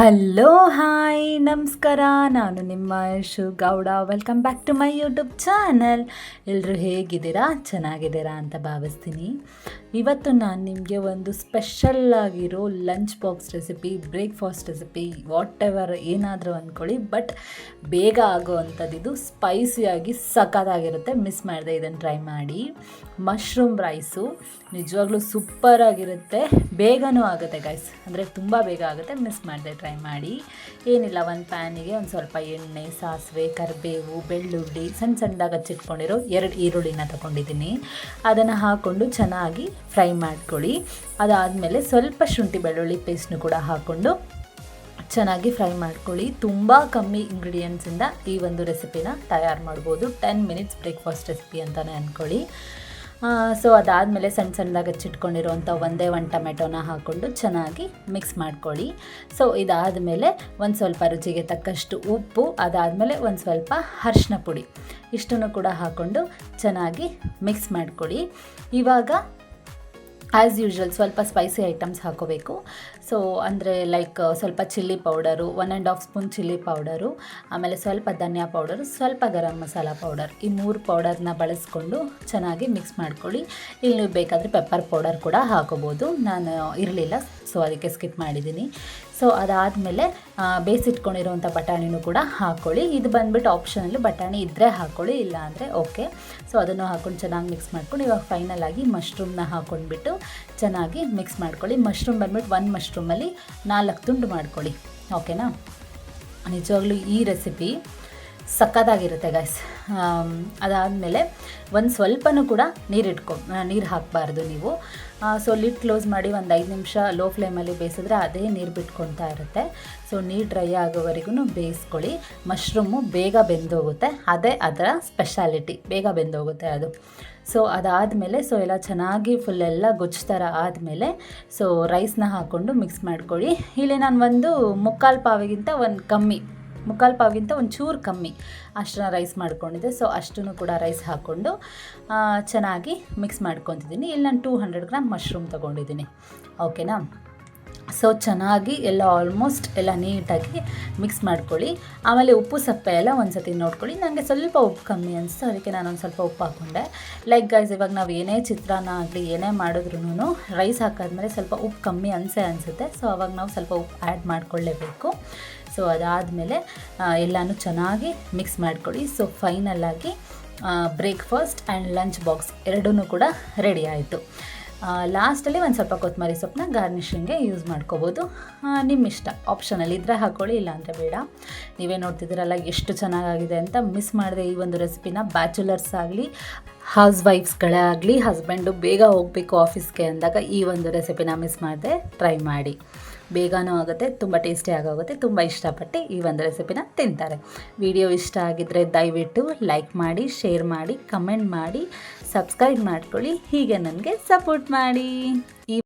Hello hi ನಮಸ್ಕಾರ. ನಾನು ನಿಮ್ಮ Yashu Gowda. Welcome back to my YouTube channel. ಎಲ್ಲರೂ ಹೇಗಿದ್ದೀರಾ? ಚೆನ್ನಾಗಿದ್ದೀರಾ ಅಂತ ಭಾವಿಸ್ತೀನಿ. ಇವತ್ತು ನಾನು ನಿಮಗೆ ಒಂದು ಸ್ಪೆಷಲ್ ಆಗಿರೋ lunch box recipe, breakfast recipe, what ever ಏನಾದರೂ ಅಂದ್ಕೊಳ್ಳಿ, ಬಟ್ ಬೇಗ ಆಗೋ ಅಂಥದ್ದು. ಇದು ಸ್ಪೈಸಿಯಾಗಿ ಸಖತ್ತಾಗಿರುತ್ತೆ. ಮಿಸ್ ಮಾಡಿದೆ, ಇದನ್ನು ಟ್ರೈ ಮಾಡಿ. ಮಶ್ರೂಮ್ ರೈಸು ನಿಜವಾಗ್ಲೂ ಸೂಪರಾಗಿರುತ್ತೆ. ಬೇಗನೂ ಆಗುತ್ತೆ ಗೈಸ್, ಅಂದರೆ ತುಂಬ ಬೇಗ ಆಗುತ್ತೆ. ಮಿಸ್ ಮಾಡಿದೆ, ಟ್ರೈ ಮಾಡಿ. ಏನಿಲ್ಲ, ಒಂದು ಪ್ಯಾನಿಗೆ ಒಂದು ಸ್ವಲ್ಪ ಎಣ್ಣೆ, ಸಾಸಿವೆ, ಕರಿಬೇವು, ಬೆಳ್ಳುಳ್ಳಿ, ಸಣ್ಣದಾಗಿ ಹಚ್ಚಿಟ್ಕೊಂಡಿರೋ 2 ಈರುಳ್ಳಿನ ತೊಗೊಂಡಿದ್ದೀನಿ. ಅದನ್ನು ಹಾಕ್ಕೊಂಡು ಚೆನ್ನಾಗಿ ಫ್ರೈ ಮಾಡ್ಕೊಳ್ಳಿ. ಅದಾದಮೇಲೆ ಸ್ವಲ್ಪ ಶುಂಠಿ ಬೆಳ್ಳುಳ್ಳಿ ಪೇಸ್ಟ್ನು ಕೂಡ ಹಾಕ್ಕೊಂಡು ಚೆನ್ನಾಗಿ ಫ್ರೈ ಮಾಡ್ಕೊಳ್ಳಿ. ತುಂಬ ಕಮ್ಮಿ ಇಂಗ್ರೀಡಿಯೆಂಟ್ಸಿಂದ ಈ ಒಂದು ರೆಸಿಪಿನ ತಯಾರು ಮಾಡ್ಬೋದು. 10 ಮಿನಿಟ್ಸ್ ಬ್ರೇಕ್ಫಾಸ್ಟ್ ರೆಸಿಪಿ ಅಂತಲೇ ಅಂದ್ಕೊಳ್ಳಿ. ಸೊ ಅದಾದಮೇಲೆ ಸಣ್ಣದಾಗಿ ಹಚ್ಚಿಟ್ಕೊಂಡಿರೋಂಥ ಒಂದೇ ಒಂದು ಟೊಮೆಟೊನ ಹಾಕ್ಕೊಂಡು ಚೆನ್ನಾಗಿ ಮಿಕ್ಸ್ ಮಾಡ್ಕೊಳ್ಳಿ. ಸೊ ಇದಾದಮೇಲೆ ಒಂದು ಸ್ವಲ್ಪ ರುಚಿಗೆ ತಕ್ಕಷ್ಟು ಉಪ್ಪು, ಅದಾದಮೇಲೆ ಒಂದು ಸ್ವಲ್ಪ ಅರಿಶಿನ ಪುಡಿ, ಇಷ್ಟನ್ನು ಕೂಡ ಹಾಕ್ಕೊಂಡು ಚೆನ್ನಾಗಿ ಮಿಕ್ಸ್ ಮಾಡ್ಕೊಳ್ಳಿ. ಇವಾಗ ಆ್ಯಸ್ ಯೂಶ್ವಲ್ ಸ್ವಲ್ಪ ಸ್ಪೈಸಿ ಐಟಮ್ಸ್ ಹಾಕೋಬೇಕು. ಸೊ ಅಂದರೆ ಲೈಕ್ ಸ್ವಲ್ಪ chilli powder, 1.5 spoon chilli powder, ಆಮೇಲೆ ಸ್ವಲ್ಪ ಧನಿಯಾ ಪೌಡರು, ಸ್ವಲ್ಪ ಗರಂ ಮಸಾಲ ಪೌಡರ್, ಈ 3 ಪೌಡರ್ನ ಬಳಸ್ಕೊಂಡು ಚೆನ್ನಾಗಿ ಮಿಕ್ಸ್ ಮಾಡ್ಕೊಳ್ಳಿ. ಇಲ್ಲಿ ನೀವು ಬೇಕಾದರೆ ಪೆಪ್ಪರ್ ಪೌಡರ್ ಕೂಡ ಹಾಕೋಬೋದು. ನಾನು ಇರಲಿಲ್ಲ, ಸೊ ಅದಕ್ಕೆ ಸ್ಕಿಪ್ ಮಾಡಿದ್ದೀನಿ. ಸೊ ಅದಾದಮೇಲೆ ಬೇಯಿಸಿಟ್ಕೊಂಡಿರೋಂಥ ಬಟಾಣಿನೂ ಕೂಡ ಹಾಕ್ಕೊಳ್ಳಿ. ಇದು ಬಂದುಬಿಟ್ಟು ಆಪ್ಷನಲ್ಲಿ, ಬಟಾಣಿ ಇದ್ದರೆ ಹಾಕ್ಕೊಳ್ಳಿ, ಇಲ್ಲ ಅಂದರೆ ಓಕೆ. ಸೊ ಅದನ್ನು ಹಾಕ್ಕೊಂಡು ಚೆನ್ನಾಗಿ ಮಿಕ್ಸ್ ಮಾಡ್ಕೊಂಡು ಇವಾಗ ಫೈನಲ್ ಆಗಿ ಮಶ್ರೂಮ್ನ ಹಾಕ್ಕೊಂಡ್ಬಿಟ್ಟು ಚೆನ್ನಾಗಿ ಮಿಕ್ಸ್ ಮಾಡ್ಕೊಳ್ಳಿ. ಮಶ್ರೂಮ್ ಬಂದುಬಿಟ್ಟು 1 ಮಶ್ರೂಮಲ್ಲಿ 4 ತುಂಡು ಮಾಡ್ಕೊಳ್ಳಿ, ಓಕೆನಾ. ನಿಜವಾಗ್ಲೂ ಈ ರೆಸಿಪಿ ಸಕ್ಕತ್ತಾಗಿರುತ್ತೆ ಗೈಸ್. ಅದಾದಮೇಲೆ ಒಂದು ಸ್ವಲ್ಪನೂ ಕೂಡ ನೀರು ಹಾಕಬಾರ್ದು ನೀವು. ಸೊ ಲಿಡ್ ಕ್ಲೋಸ್ ಮಾಡಿ ಒಂದು 5 ನಿಮಿಷ ಲೋ ಫ್ಲೇಮಲ್ಲಿ ಬೇಯಿಸಿದ್ರೆ ಅದೇ ನೀರು ಬಿಟ್ಕೊಳ್ತಾ ಇರುತ್ತೆ. ಸೊ ನೀರು ಡ್ರೈ ಆಗೋವರೆಗೂ ಬೇಯಿಸ್ಕೊಳ್ಳಿ. ಮಶ್ರೂಮು ಬೇಗ ಬೆಂದೋಗುತ್ತೆ, ಅದೇ ಅದರ ಸ್ಪೆಷಾಲಿಟಿ, ಬೇಗ ಬೆಂದೋಗುತ್ತೆ ಅದು. ಸೊ ಅದಾದಮೇಲೆ ಸೊ ಎಲ್ಲ ಚೆನ್ನಾಗಿ ಫುಲ್ಲೆಲ್ಲ ಗೊಜ್ಜು ಥರ ಆದಮೇಲೆ ಸೊ ರೈಸ್ನ ಹಾಕ್ಕೊಂಡು ಮಿಕ್ಸ್ ಮಾಡ್ಕೊಳ್ಳಿ. ಇಲ್ಲಿ ನಾನು ಒಂದು ಮುಕ್ಕಾಲು ಪಾವಿಗಿಂತ ಒಂಚೂರು ಕಮ್ಮಿ ಅಷ್ಟನ್ನ ರೈಸ್ ಮಾಡ್ಕೊಂಡಿದ್ದೆ. ಸೊ ಅಷ್ಟನ್ನು ಕೂಡ ರೈಸ್ ಹಾಕ್ಕೊಂಡು ಚೆನ್ನಾಗಿ ಮಿಕ್ಸ್ ಮಾಡ್ಕೊತಿದ್ದೀನಿ. ಇಲ್ಲಿ ನಾನು 200 ಗ್ರಾಮ್ ಮಶ್ರೂಮ್ ತೊಗೊಂಡಿದ್ದೀನಿ, ಓಕೆನಾ. ಸೊ ಚೆನ್ನಾಗಿ ಎಲ್ಲ ಆಲ್ಮೋಸ್ಟ್ ಎಲ್ಲ ನೀಟಾಗಿ ಮಿಕ್ಸ್ ಮಾಡ್ಕೊಳ್ಳಿ. ಆಮೇಲೆ ಉಪ್ಪು ಸಪ್ಪೆ ಎಲ್ಲ ಒಂದು ಸತಿ ನೋಡ್ಕೊಳ್ಳಿ. ನನಗೆ ಸ್ವಲ್ಪ ಉಪ್ಪು ಕಮ್ಮಿ ಅನಿಸ್ತು, ಅದಕ್ಕೆ ನಾನೊಂದು ಸ್ವಲ್ಪ ಉಪ್ಪು ಹಾಕ್ಕೊಂಡೆ. ಲೈಕ್ ಗೈಸ್, ಇವಾಗ ನಾವು ಏನೇ ಚಿತ್ರಾನ್ನ ಆಗಲಿ ಏನೇ ಮಾಡಿದ್ರೂ ರೈಸ್ ಹಾಕಾದ್ಮೇಲೆ ಸ್ವಲ್ಪ ಉಪ್ಪು ಕಮ್ಮಿ ಅನಿಸುತ್ತೆ. ಸೊ ಅವಾಗ ನಾವು ಸ್ವಲ್ಪ ಉಪ್ಪು ಆ್ಯಡ್ ಮಾಡಿಕೊಳ್ಳೇಬೇಕು. ಸೊ ಅದಾದಮೇಲೆ ಎಲ್ಲನೂ ಚೆನ್ನಾಗಿ ಮಿಕ್ಸ್ ಮಾಡ್ಕೊಳ್ಳಿ. ಸೊ ಫೈನಲಾಗಿ ಬ್ರೇಕ್ಫಾಸ್ಟ್ ಆ್ಯಂಡ್ ಲಂಚ್ ಬಾಕ್ಸ್ ಎರಡೂ ಕೂಡ ರೆಡಿ ಆಯಿತು. ಲಾಸ್ಟಲ್ಲಿ ಒಂದು ಸ್ವಲ್ಪ ಕೊತ್ತಂಬರಿ ಸೊಪ್ಪನ್ನ ಗಾರ್ನಿಷಿಂಗ್ಗೆ ಯೂಸ್ ಮಾಡ್ಕೋಬೋದು, ನಿಮ್ಮ ಇಷ್ಟ. ಆಪ್ಷನಲ್ಲಿ ಇದ್ದರೆ ಹಾಕ್ಕೊಳ್ಳಿ, ಇಲ್ಲಾಂದರೆ ಬೇಡ. ನೀವೇ ನೋಡ್ತಿದ್ದೀರಲ್ಲ ಎಷ್ಟು ಚೆನ್ನಾಗಾಗಿದೆ ಅಂತ. ಮಿಸ್ ಮಾಡಿದೆ ಈ ಒಂದು ರೆಸಿಪಿನ. ಬ್ಯಾಚುಲರ್ಸ್ ಆಗಲಿ, ಹೌಸ್ ವೈಫ್ಸ್ಗಳೇ ಆಗಲಿ, ಹಸ್ಬೆಂಡು ಬೇಗ ಹೋಗಬೇಕು ಆಫೀಸ್ಗೆ ಅಂದಾಗ ಈ ಒಂದು ರೆಸಿಪಿನ ಮಿಸ್ ಮಾಡಿದೆ, ಟ್ರೈ ಮಾಡಿ. ಬೇಗನೂ ಆಗುತ್ತೆ, ತುಂಬ ಟೇಸ್ಟಿಯಾಗಿ ಆಗುತ್ತೆ. ತುಂಬ ಇಷ್ಟಪಟ್ಟು ಈ ಒಂದು ರೆಸಿಪಿನ ತಿಂತಾರೆ. ವಿಡಿಯೋ ಇಷ್ಟ ಆಗಿದ್ದರೆ ದಯವಿಟ್ಟು ಲೈಕ್ ಮಾಡಿ, ಶೇರ್ ಮಾಡಿ, ಕಮೆಂಟ್ ಮಾಡಿ, ಸಬ್ಸ್ಕ್ರೈಬ್ ಮಾಡ್ಕೊಳ್ಳಿ. ಹೀಗೆ ನನಗೆ ಸಪೋರ್ಟ್ ಮಾಡಿ. ಈ